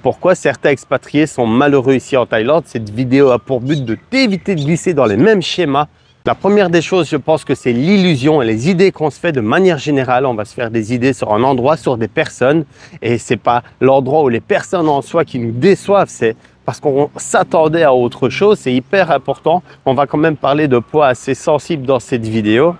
pourquoi certains expatriés sont malheureux ici en Thaïlande. Cette vidéo a pour but de t'éviter de glisser dans les mêmes schémas. La première des choses, je pense que c'est l'illusion et les idées qu'on se fait de manière générale. On va se faire des idées sur un endroit, sur des personnes. Et c'est pas l'endroit ou les personnes en soi qui nous déçoivent, c'est parce qu'on s'attendait à autre chose. C'est hyper important. On va quand même parler de points assez sensibles dans cette vidéo.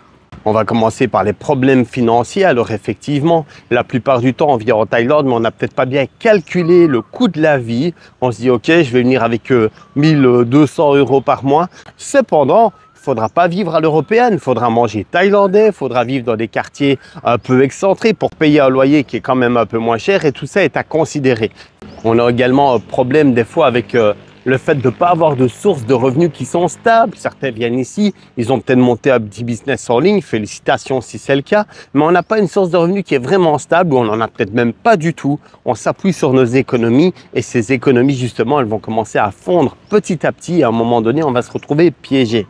On va commencer par les problèmes financiers. Alors effectivement, la plupart du temps, on vit en Thaïlande, mais on n'a peut-être pas bien calculé le coût de la vie. On se dit, OK, je vais venir avec 1200 € par mois. Cependant, il ne faudra pas vivre à l'européenne, il faudra manger thaïlandais, il faudra vivre dans des quartiers un peu excentrés pour payer un loyer qui est quand même un peu moins cher et tout ça est à considérer. On a également un problème des fois avec le fait de ne pas avoir de sources de revenus qui sont stables. Certains viennent ici, ils ont peut-être monté un petit business en ligne, félicitations si c'est le cas, mais on n'a pas une source de revenus qui est vraiment stable ou on n'en a peut-être même pas du tout. On s'appuie sur nos économies et ces économies justement, elles vont commencer à fondre petit à petit et à un moment donné, on va se retrouver piégé.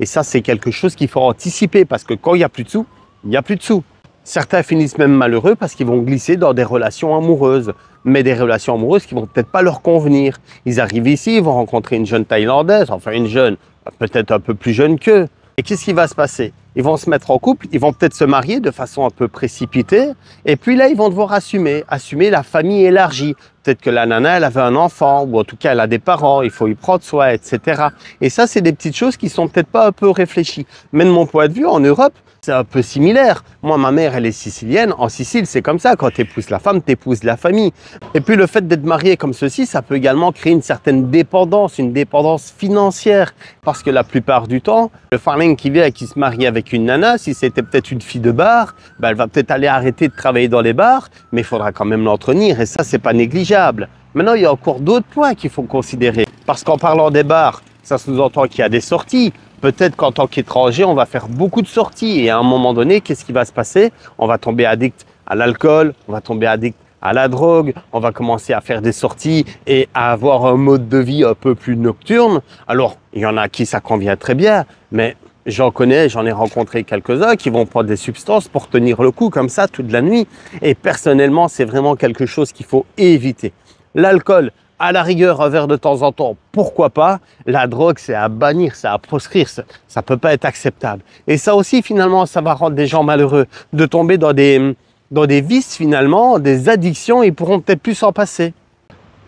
Et ça, c'est quelque chose qu'il faut anticiper parce que quand il n'y a plus de sous, il n'y a plus de sous. Certains finissent même malheureux parce qu'ils vont glisser dans des relations amoureuses, mais des relations amoureuses qui vont peut-être pas leur convenir. Ils arrivent ici, ils vont rencontrer une jeune Thaïlandaise, enfin une jeune, peut-être un peu plus jeune qu'eux. Et qu'est-ce qui va se passer? Ils vont se mettre en couple, ils vont peut-être se marier de façon un peu précipitée, et puis là, ils vont devoir assumer la famille élargie. Peut-être que la nana, elle avait un enfant, ou en tout cas, elle a des parents, il faut y prendre soin, etc. Et ça, c'est des petites choses qui sont peut-être pas un peu réfléchies. Mais de mon point de vue, en Europe, c'est un peu similaire. Moi, ma mère, elle est sicilienne. En Sicile, c'est comme ça. Quand tu épouses la femme, tu épouses la famille. Et puis, le fait d'être marié comme ceci, ça peut également créer une certaine dépendance, une dépendance financière. Parce que la plupart du temps, le farling qui vient et qui se marie avec une nana, si c'était peut-être une fille de bar, ben, elle va peut-être aller arrêter de travailler dans les bars, mais il faudra quand même l'entretenir. Et ça, c'est pas négligeable. Maintenant, il y a encore d'autres points qu'il faut considérer. Parce qu'en parlant des bars, ça sous-entend qu'il y a des sorties. Peut-être qu'en tant qu'étranger, on va faire beaucoup de sorties et à un moment donné, qu'est-ce qui va se passer? On va tomber addict à l'alcool, on va tomber addict à la drogue, on va commencer à faire des sorties et à avoir un mode de vie un peu plus nocturne. Alors, il y en a à qui ça convient très bien, mais j'en connais, j'en ai rencontré quelques-uns qui vont prendre des substances pour tenir le coup comme ça toute la nuit. Et personnellement, c'est vraiment quelque chose qu'il faut éviter. L'alcool, à la rigueur, un verre de temps en temps, pourquoi pas? La drogue, c'est à bannir, c'est à proscrire, ça peut pas être acceptable. Et ça aussi, finalement, ça va rendre des gens malheureux de tomber dans des vices, finalement, des addictions, ils pourront peut-être plus s'en passer.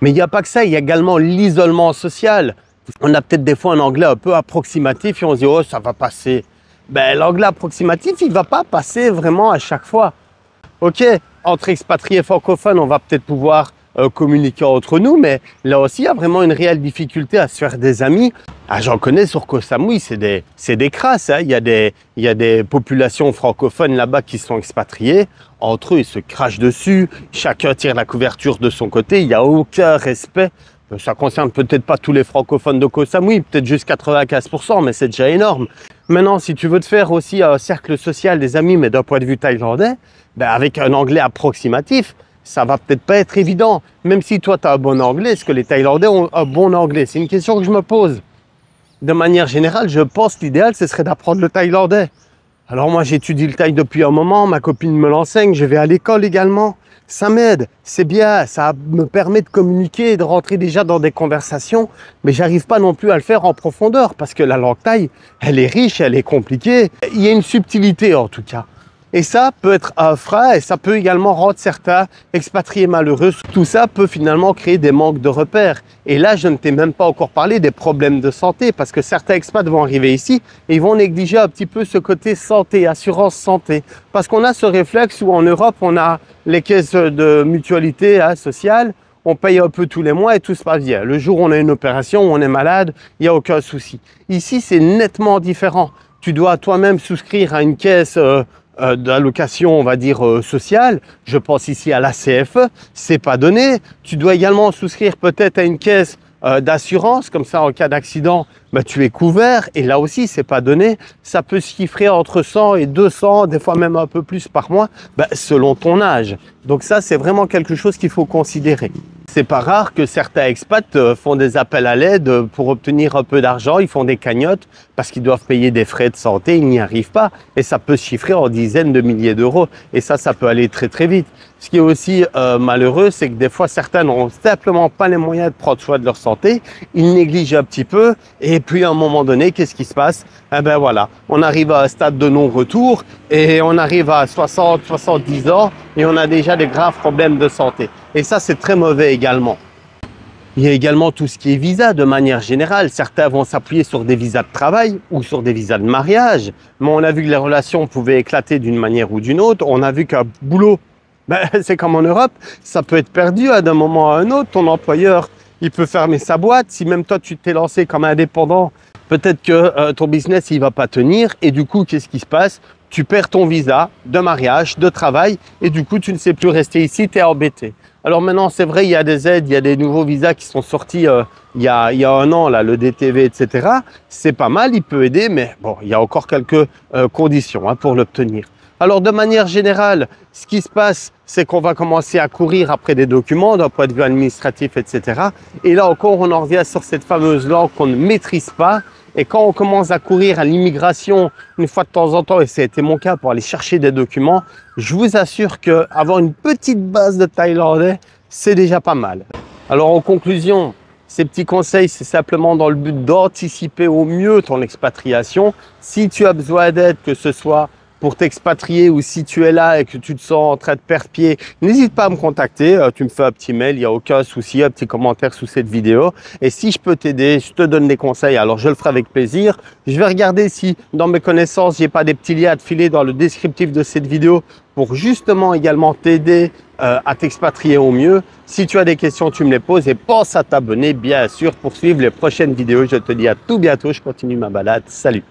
Mais il n'y a pas que ça, il y a également l'isolement social. On a peut-être des fois un anglais un peu approximatif et on se dit « Oh, ça va passer ». Ben, l'anglais approximatif, il va pas passer vraiment à chaque fois. Ok, entre expatriés francophones, on va peut-être pouvoir communiquer entre nous, mais là aussi, il y a vraiment une réelle difficulté à se faire des amis. Ah, j'en connais sur Koh Samui, c'est des crasses. Hein. Il y a des populations francophones là-bas qui sont expatriées. Entre eux, ils se crachent dessus. Chacun tire la couverture de son côté. Il n'y a aucun respect. Ça concerne peut-être pas tous les francophones de Koh Samui, peut-être juste 95%, mais c'est déjà énorme. Maintenant, si tu veux te faire aussi un cercle social des amis, mais d'un point de vue thaïlandais, ben avec un anglais approximatif, ça va peut-être pas être évident. Même si toi, tu as un bon anglais, est-ce que les Thaïlandais ont un bon anglais? C'est une question que je me pose. De manière générale, je pense que l'idéal, ce serait d'apprendre le thaïlandais. Alors moi, j'étudie le thaï depuis un moment, ma copine me l'enseigne, je vais à l'école également. Ça m'aide, c'est bien, ça me permet de communiquer et de rentrer déjà dans des conversations, mais j'arrive pas non plus à le faire en profondeur parce que la langue thaï, elle est riche, elle est compliquée. Il y a une subtilité en tout cas. Et ça peut être un frein et ça peut également rendre certains expatriés malheureux. Tout ça peut finalement créer des manques de repères. Et là, je ne t'ai même pas encore parlé des problèmes de santé parce que certains expats vont arriver ici et ils vont négliger un petit peu ce côté santé, assurance santé. Parce qu'on a ce réflexe où en Europe, on a les caisses de mutualité sociale, on paye un peu tous les mois et tout se passe bien. Le jour où on a une opération, où on est malade, il n'y a aucun souci. Ici, c'est nettement différent. Tu dois toi-même souscrire à une caisse d'allocation, on va dire, sociale. Je pense ici à la CFE, c'est pas donné. Tu dois également souscrire peut-être à une caisse d'assurance, comme ça en cas d'accident, bah, tu es couvert. Et là aussi, c'est pas donné. Ça peut se chiffrer entre 100 et 200, des fois même un peu plus par mois, bah, selon ton âge. Donc ça, c'est vraiment quelque chose qu'il faut considérer. C'est pas rare que certains expats font des appels à l'aide pour obtenir un peu d'argent. Ils font des cagnottes parce qu'ils doivent payer des frais de santé. Ils n'y arrivent pas. Et ça peut se chiffrer en dizaines de milliers d'euros. Et ça peut aller très, très vite. Ce qui est aussi malheureux, c'est que des fois, certains n'ont simplement pas les moyens de prendre soin de leur santé. Ils négligent un petit peu. Et puis, à un moment donné, qu'est-ce qui se passe? Eh ben voilà, on arrive à un stade de non-retour et on arrive à 60, 70 ans et on a déjà des graves problèmes de santé. Et ça, c'est très mauvais également. Il y a également tout ce qui est visa de manière générale. Certains vont s'appuyer sur des visas de travail ou sur des visas de mariage. Mais on a vu que les relations pouvaient éclater d'une manière ou d'une autre. On a vu qu'un boulot, ben, c'est comme en Europe, ça peut être perdu d'un moment à un autre. Ton employeur, il peut fermer sa boîte. Si même toi, tu t'es lancé comme indépendant, peut-être que ton business, il va pas tenir. Et du coup, qu'est-ce qui se passe? Tu perds ton visa de mariage, de travail. Et du coup, tu ne sais plus rester ici, tu es embêté. Alors maintenant, c'est vrai, il y a des aides, il y a des nouveaux visas qui sont sortis il y a un an, là, le DTV, etc. C'est pas mal, il peut aider, mais bon, il y a encore quelques conditions pour l'obtenir. Alors, de manière générale, ce qui se passe, c'est qu'on va commencer à courir après des documents d'un point de vue administratif, etc. Et là encore, on en revient sur cette fameuse langue qu'on ne maîtrise pas. Et quand on commence à courir à l'immigration une fois de temps en temps, et ça a été mon cas pour aller chercher des documents, je vous assure qu'avoir une petite base de thaïlandais, c'est déjà pas mal. Alors en conclusion, ces petits conseils, c'est simplement dans le but d'anticiper au mieux ton expatriation. Si tu as besoin d'aide, que ce soit pour t'expatrier ou si tu es là et que tu te sens en train de perdre pied, n'hésite pas à me contacter. Tu me fais un petit mail, il n'y a aucun souci, un petit commentaire sous cette vidéo. Et si je peux t'aider, je te donne des conseils, alors je le ferai avec plaisir. Je vais regarder si dans mes connaissances, j'ai pas des petits liens à te filer dans le descriptif de cette vidéo pour justement également t'aider à t'expatrier au mieux. Si tu as des questions, tu me les poses et pense à t'abonner bien sûr pour suivre les prochaines vidéos. Je te dis à tout bientôt, je continue ma balade. Salut!